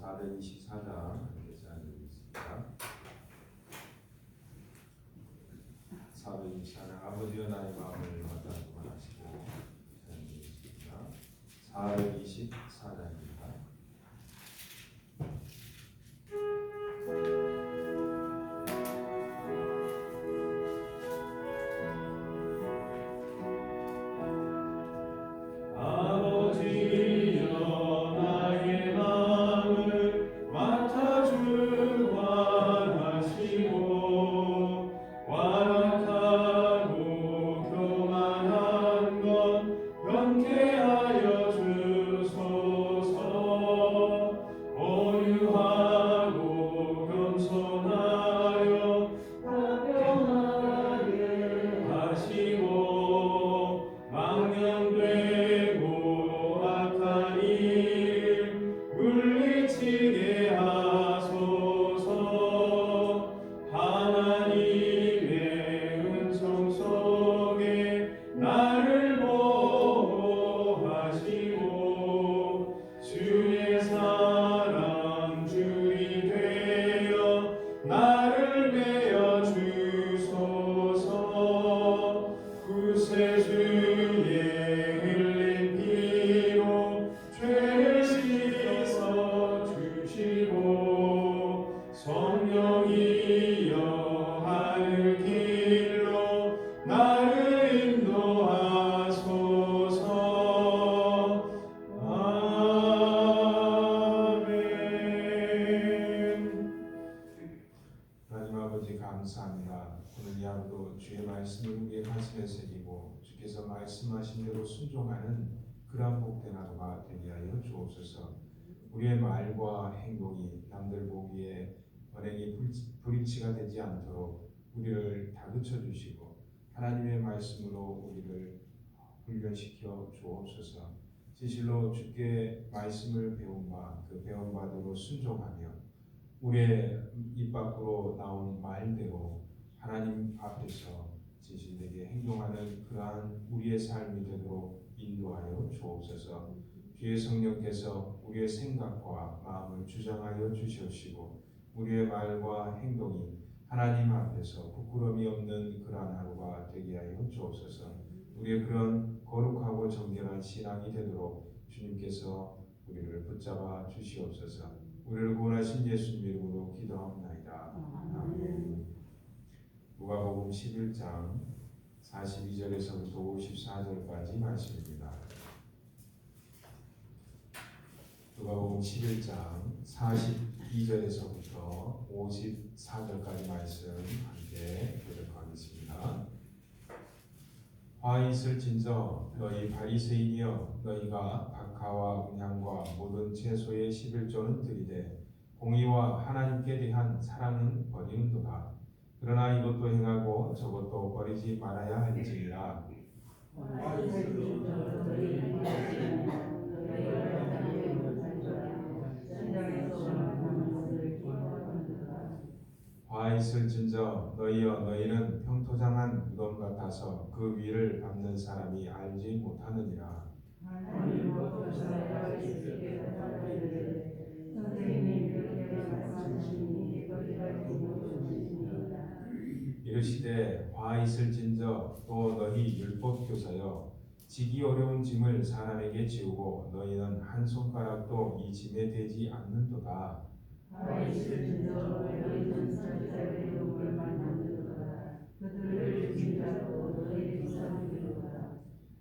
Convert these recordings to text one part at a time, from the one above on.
424장 함께 읽겠습니다. 424장 아버지 하나님 마음을 마땅히 하시고 읽겠습니다. 424장입니다. 감사합니다. 오늘 이 하루도 주의 말씀을 우리의 가슴에 새기고 주께서 말씀하신 대로 순종하는 그러한 복된 하루가 되게 하여 주옵소서. 우리의 말과 행동이 남들 보기에 언행이 불일치가 되지 않도록 우리를 다그쳐 주시고 하나님의 말씀으로 우리를 훈련시켜 주옵소서. 진실로 주께 말씀을 배운 바 그 배운 바대로 순종하며 우리의 입 밖으로 나온 말대로 하나님 앞에서 진실되게 행동하는 그러한 우리의 삶이 되도록 인도하여 주옵소서. 주의 성령께서 우리의 생각과 마음을 주장하여 주시옵시고 우리의 말과 행동이 하나님 앞에서 부끄러움이 없는 그러한 하루가 되게 하여 주옵소서. 우리의 그런 거룩하고 정결한 신앙이 되도록 주님께서 우리를 붙잡아 주시옵소서. 우리를 구원하신 예수님 이름으로 기도합니다. 아멘. 누가복음 11장 42절에서부터 54절까지 말씀입니다. 누가복음 11장 42절에서부터 54절까지 말씀 함께 교독하겠습니다. 화 있을진저 너희 바리새인이여 너희가 박하와 음향과 모든 채소의 11조는 드리되 공의와 하나님께 대한 사랑은 버리는도다. 그러나 이것도 행하고 저것도 버리지 말아야 할지니라. 화 있을진저 너희여 너희는 평토장한 무덤 같아서 그 위를 밟는 사람이 알지 못하느니라. 이르시되 화 있을진저 또 너희 율법교사여 지기 어려운 짐을 사람에게 지우고 너희는 한 손가락도 이 짐에 대지 않는도다. 화 있을진저 너희는 선지자의 욕을 만나는도다. 그들을 죽이라고 너희를 섬기도다.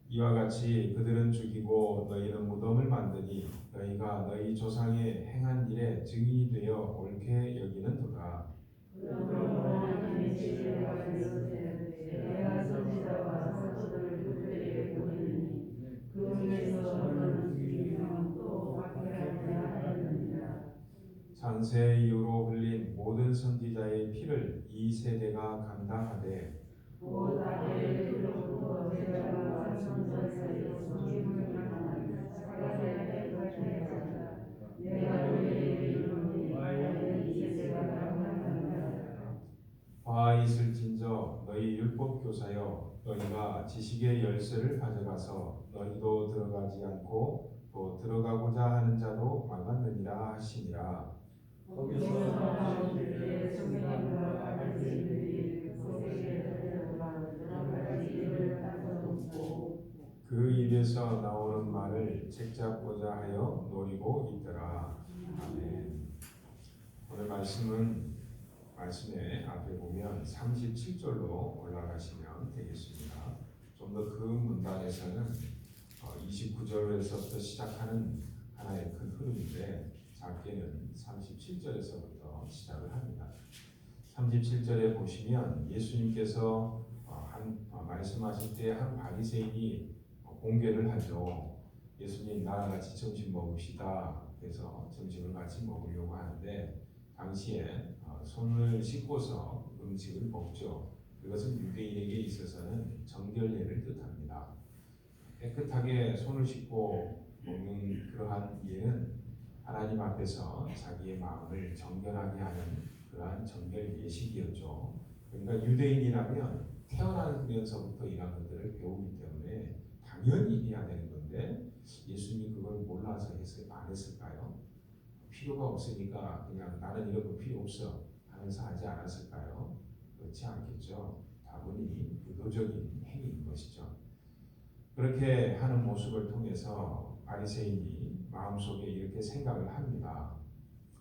이와 같이 그들은 죽이고 너희는 무덤을 만드니 너희가 너희 조상의 행한 일에 증인이 되어 옳게 여기는도다. 그러므로 하나님의 지혜가 이르되 내가 선지자와 사도를 그들에게 보내니 그 중에서 너는 죽이며 또 박해하려 하였느니라. 창세 이후로 흘린 모든 선지자의 피를 이 세대가 감당하되 곧 아벨로부터 제사와 성전 사이에서 기름을 당한 사가랴의 발표자라. 내가 너희에게 이르노니 과연 이 세대가 감당하느니라. 화 있을진저 너희 율법교사여 너희가 지식의 열쇠를 가져가서 너희도 들어가지 않고 또 들어가고자 하는 자도 막았느니라 하시니라. 가고자 하여 노리고 있더라. 아멘. 오늘 말씀의 앞에 보면 37절로 올라가시면 되겠습니다. 좀 더 그 문단에서는 29절에서부터 시작하는 하나의 큰 흐름인데 작게는 37절에서부터 시작을 합니다. 37절에 보시면 예수님께서 말씀하실 때 한 바리새인이 공개를 하죠. 예수님 나랑 같이 점심 먹읍시다. 그래서 점심을 같이 먹으려고 하는데 당시에 손을 씻고서 음식을 먹죠. 그것은 유대인에게 있어서는 정결례를 뜻합니다. 깨끗하게 손을 씻고 먹는 그러한 예는 하나님 앞에서 자기의 마음을 정결하게 하는 그러한 정결 예식이었죠. 그러니까 유대인이라면 태어나면서부터 이런 것들을 배우기 때문에 당연히 해야 되는 건데 예수님이 그걸 몰라서 안 했을까요? 필요가 없으니까 그냥 나는 이런 거 필요 없어 하면서 하지 않았을까요? 그렇지 않겠죠. 다분히 의도적인 행위인 것이죠. 그렇게 하는 모습을 통해서 바리새인이 마음속에 이렇게 생각을 합니다.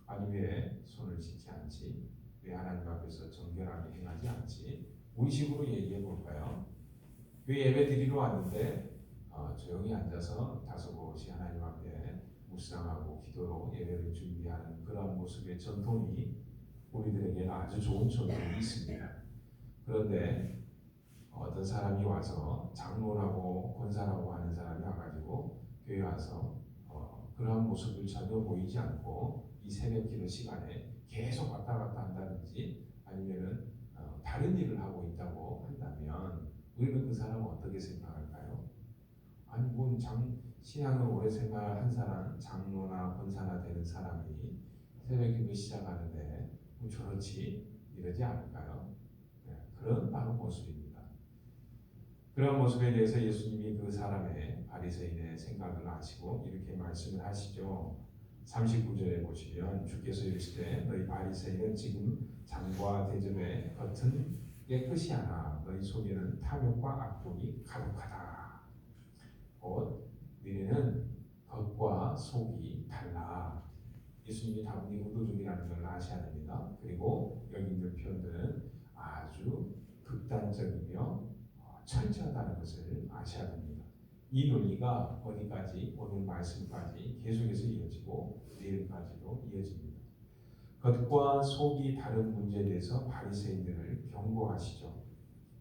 아니 왜 손을 씻지 않지? 왜 하나님 앞에서 정결하게 행하지 않지? 우리 식으로 얘기해 볼까요? 왜 예배 드리러 왔는데 조용히 앉아서 다소곳이 하나님 앞에 묵상하고 기도로 예배를 준비하는 그런 모습의 전통이 우리들에게는 아주 좋은 전통이 있습니다. 그런데 어떤 사람이 와서 장로라고 권사라고 하는 사람이 와가지고 교회 와서 그러한 모습을 전혀 보이지 않고 이 새벽 기도 시간에 계속 왔다 갔다 한다든지 아니면은 다른 일을 하고 있다고 한다면 우리는 그 사람을 어떻게 생각할까요? 아니 신앙을 오래 생활한 사람, 장로나 권사나 되는 사람이 새벽 기도 시작하는데 저렇지 이러지 않을까요? 네, 그런 바로 모습입니다. 그런 모습에 대해서 예수님이 그 사람의 바리새인의 생각을 아시고 이렇게 말씀을 하시죠. 39절에 보시면 주께서 이르시되 너희 바리새인은 지금 장과 대접의 겉은 깨끗이 하나 너희 속에는 탐욕과 악독이 가득하다. 곧 너희는 겉과 속이 달라. 예수님이 다분히 의도적이라는 걸 아셔야 됩니다. 그리고 여기 있는 표현들은 아주 극단적이며 철저하다는 것을 아셔야 됩니다. 이 논리가 어디까지 오늘 말씀까지 계속해서 이어지고 내일까지도 이어집니다. 겉과 속이 다른 문제에 대해서 바리새인들을 경고하시죠.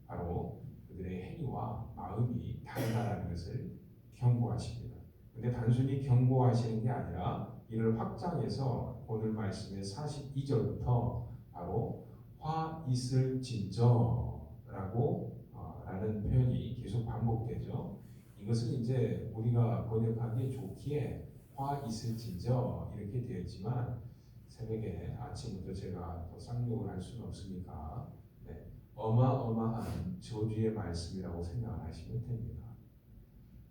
바로 그들의 행위와 마음이 다르다는 것을 경고하십니다. 그런데 단순히 경고하시는 게 아니라 이를 확장해서 오늘 말씀의 42절부터 바로 화 있을 진저라고 라는 표현이 계속 반복되죠. 이것은 이제 우리가 번역하기에 좋기에 화 있을 진저 이렇게 되었지만 새벽에 아침부터 제가 또 쌍욕을 할 수는 없으니까 어마어마한 저주의 말씀이라고 생각을 하시면 됩니다.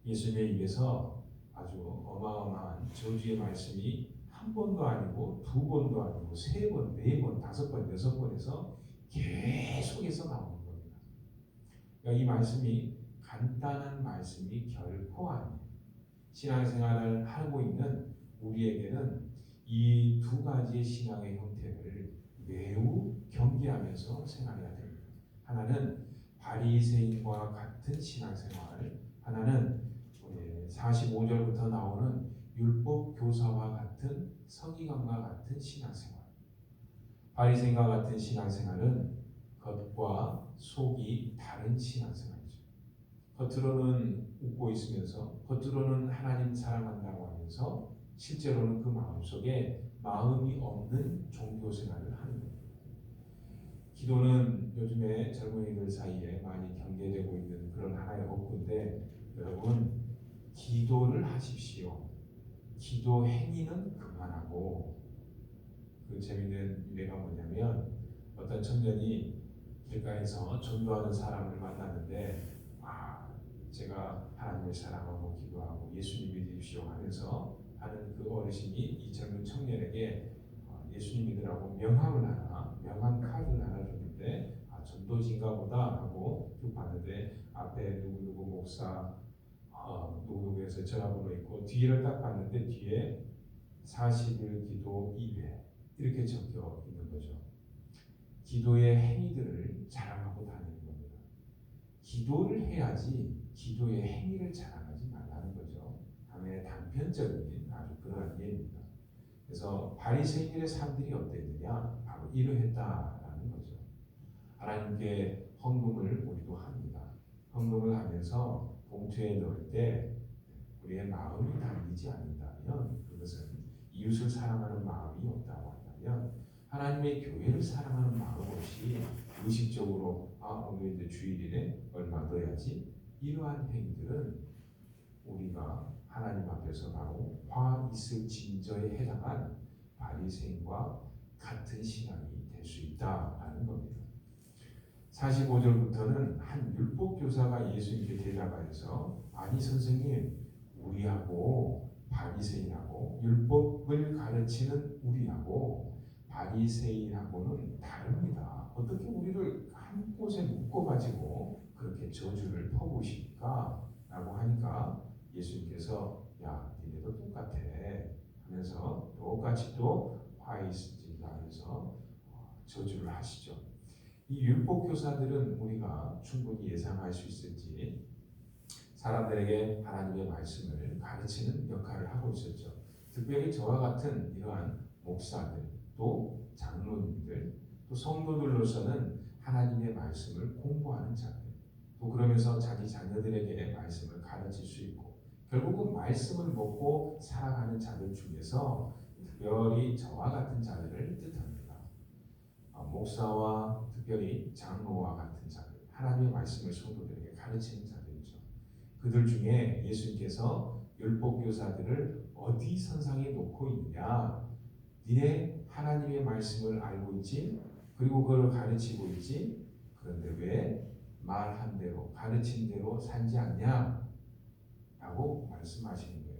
예수님의 입에서 아주 어마어마한 저주의 말씀이 한 번도 아니고 두 번도 아니고 세 번, 네 번, 다섯 번, 여섯 번에서 계속해서 나오는 겁니다. 그러니까 이 말씀이 간단한 말씀이 결코 아니에요. 신앙생활을 하고 있는 우리에게는 이 두 가지의 신앙의 형태를 매우 경계하면서 생활해야 됩니다. 하나는 바리새인과 같은 신앙생활, 하나는 45절부터 나오는 율법 교사와 같은 서기관과 같은 신앙생활. 바리새인과 같은 신앙생활은 겉과 속이 다른 신앙생활이죠. 겉으로는 웃고 있으면서 겉으로는 하나님 사랑한다고 하면서 실제로는 그 마음속에 마음이 없는 종교생활을 하는 겁니다. 기도는 요즘에 젊은이들 사이에 많이 경계되고 있는 그런 하나의 업구인데 여러분 기도를 하십시오. 기도 행위는 그만하고 그 재미있는 일례가 뭐냐면 어떤 청년이 길가에서 전도하는 사람을 만났는데 제가 하나님을 사랑하고 기도하고 예수님 믿으십시오 하면서 하는 그 어르신이 이 젊은 청년에게 예수님 믿으라고 명함 카드를 하나 줬는데 전도지인가 보다 하고 쭉 봤는데 앞에 누구누구 목사 누구누구에서 전화번호 있고 뒤를 딱 봤는데 뒤에 40일 기도 2회 이렇게 적혀 있는 거죠. 기도의 행위들을 자랑하고 다니는 겁니다. 기도를 해야지 기도의 행위를 자랑하지 말라는 거죠. 하나의 단편적인 아주 그러한 예입니다. 그래서 바리새인들의 삶들이 어땠느냐? 바로 이러했다라는 거죠. 하나님께 헌금을 우리도 합니다. 헌금을 하면서 봉투에 넣을 때 우리의 마음이 담기지 않는다면, 그것은 이웃을 사랑하는 마음이 없다고 한다면, 하나님의 교회를 사랑하는 마음 없이 의식적으로 오늘 이제 주일이네 얼마 넣어야지, 이러한 행위들은 우리가 하나님 앞에서 바로 화 있을 진저에 해당한 바리새인과 같은 신앙이 될 수 있다라는 겁니다. 45절부터는 한 율법교사가 예수님께 대답하여서, 아니 선생님, 우리하고 바리새인하고 율법을 가르치는 우리하고 바리새인하고는 다릅니다. 어떻게 우리를 한 곳에 묶어가지고 그렇게 저주를 퍼부으십니까? 라고 하니까 예수님께서 야, 니네도 똑같아 하면서 똑같이 또 화이스지가 하면서 저주를 하시죠. 이 율법 교사들은 우리가 충분히 예상할 수 있을지 사람들에게 하나님의 말씀을 가르치는 역할을 하고 있었죠. 특별히 저와 같은 이러한 목사들, 또 장로님들, 또 성도들로서는 하나님의 말씀을 공부하는 자들, 또 그러면서 자기 자녀들에게 말씀을 가르칠 수 있고, 결국은 말씀을 먹고 살아가는 자들 중에서 특별히 저와 같은 자들을 뜻합니다. 목사와 특별히 장로와 같은 자들, 하나님의 말씀을 성도들에게 가르치는 자들이죠. 그들 중에 예수님께서 율법교사들을 어디 선상에 놓고 있느냐? 니네 하나님의 말씀을 알고 있지? 그리고 그걸 가르치고 있지? 그런데 왜 말한 대로 가르친 대로 살지 않냐? 라고 말씀하시는 거예요.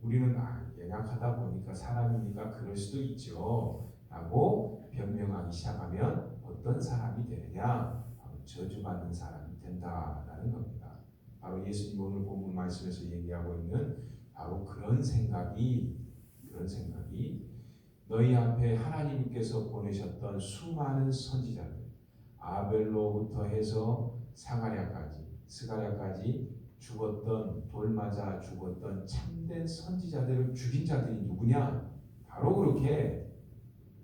우리는 연약하다 보니까 사람이니까 그럴 수도 있죠 라고 변명하기 시작하면 어떤 사람이 되느냐? 바로 저주받는 사람이 된다라는 겁니다. 바로 예수님 오늘 본문 말씀에서 얘기하고 있는 바로 그런 생각이 너희 앞에 하나님께서 보내셨던 수많은 선지자들, 아벨로부터 해서 스가랴까지 죽었던, 돌 맞아 죽었던 참된 선지자들을 죽인 자들이 누구냐? 바로 그렇게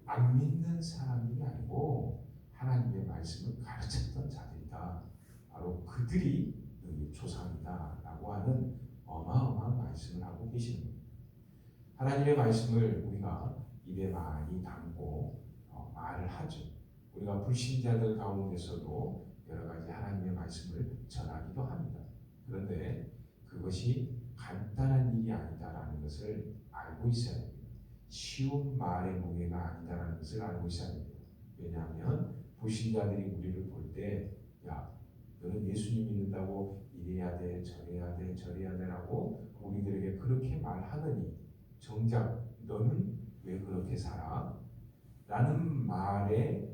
안 믿는 사람이 아니고 하나님의 말씀을 가르쳤던 자들이다. 바로 그들이 너희 조상이다 라고 하는 어마어마한 말씀을 하고 계시는 겁니다. 하나님의 말씀을 우리가 입에 많이 담고 말을 하죠. 우리가 불신자들 가운데서도 여러 가지 하나님의 말씀을 전하기도 합니다. 그런데 그것이 간단한 일이 아니다라는 것을 알고 있어야 됩니다. 쉬운 말의 무게가 아니다라는 것을 알고 있어야 됩니다. 왜냐하면 불신자들이 우리를 볼 때, 야, 너는 예수님 믿는다고 이래야 돼, 저래야 돼, 저래야 되라고 우리들에게 그렇게 말하더니 정작 너는 왜 그렇게 살아? 라는 말에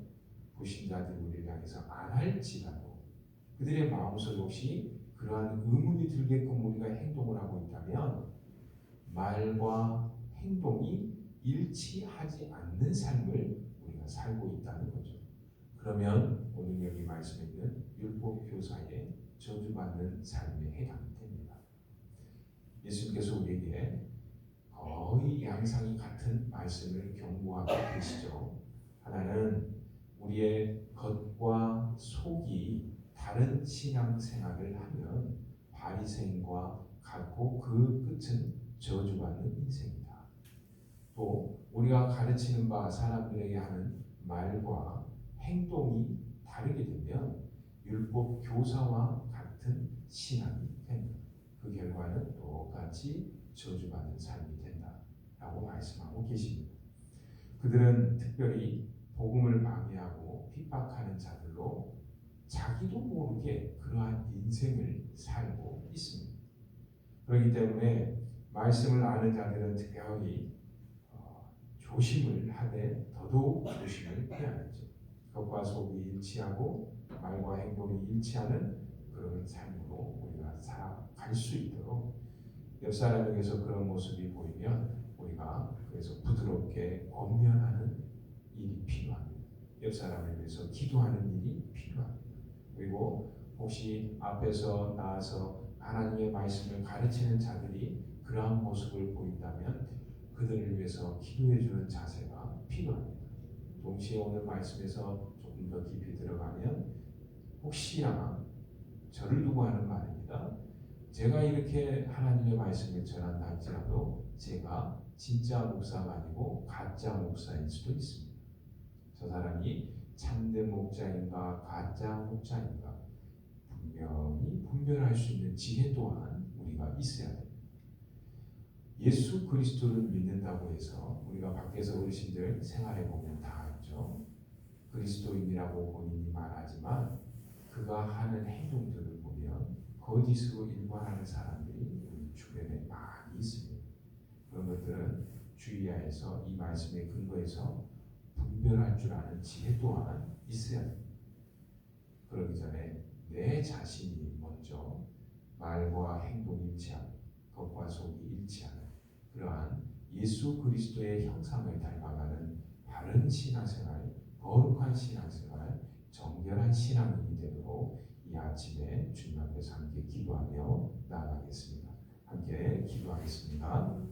불신자들이 우리를 향해서 안 할지라도 그들의 마음속에 혹시 그러한 의문이 들게끔 우리가 행동을 하고 있다면 말과 행동이 일치하지 않는 삶을 우리가 살고 있다는 거죠. 그러면 오늘 여기 말씀에 있는 율법교사의 저주받는 삶에 해당이 됩니다. 예수님께서 우리에게 거의 양상이 같은 말씀을 경고하고 계시죠. 하나는 우리의 겉과 속이 다른 신앙생활을 하면 바리새인과 같고 그 끝은 저주받는 인생이다. 또 우리가 가르치는 바 사람들에게 하는 말과 행동이 다르게 되면 율법 교사와 같은 신앙이 됩니다. 그 결과는 똑같이 저주받는 삶이 된다라고 말씀하고 계십니다. 그들은 특별히 복음을 방해하고 핍박하는 자들로 자기도 모르게 그러한 인생을 살고 있습니다. 그렇기 때문에 말씀을 아는 자들은 특별히 조심을 하되 더더욱 조심을 해야겠죠. 겉과 속이 일치하고 말과 행동이 일치하는 그런 삶으로 우리가 갈 수 있도록 옆 사람에게서 그런 모습이 보이면 우리가 그래서 부드럽게 권면하는 일이 필요합니다. 옆 사람을 위해서 기도하는 일이 필요합니다. 그리고 혹시 앞에서 나와서 하나님의 말씀을 가르치는 자들이 그러한 모습을 보인다면 그들을 위해서 기도해주는 자세가 필요합니다. 동시에 오늘 말씀에서 조금 더 깊이 들어가면 혹시나 저를 두고 하는 말입니다. 제가 이렇게 하나님의 말씀을 전한다 할지라도 제가 진짜 목사가 아니고 가짜 목사일 수도 있습니다. 저 사람이 참된 목자인가 가짜 목자인가 분명히 분별할 수 있는 지혜 또한 우리가 있어야 됩니다. 예수 그리스도를 믿는다고 해서 우리가 밖에서 어르신들 생활해 보면 다 알죠. 그리스도인이라고 본인이 말하지만 그가 하는 행동들을 보면 거짓으로 일관하는 사람들이 우리 주변에 많이 있습니다. 그런 것들은 주의하여서 이 말씀에 근거해서 분별할 줄 아는 지혜 또한 있어야 됩니다. 그러기 전에 내 자신이 먼저 말과 행동이 일치하고 겉과 속이 일치하는 그러한 예수 그리스도의 형상을 닮아가는 바른 신앙생활, 거룩한 신앙생활, 정결한 신앙인이 되도록 이 아침에 주님 앞에서 함께 기도하며 나아가겠습니다. 함께 기도하겠습니다.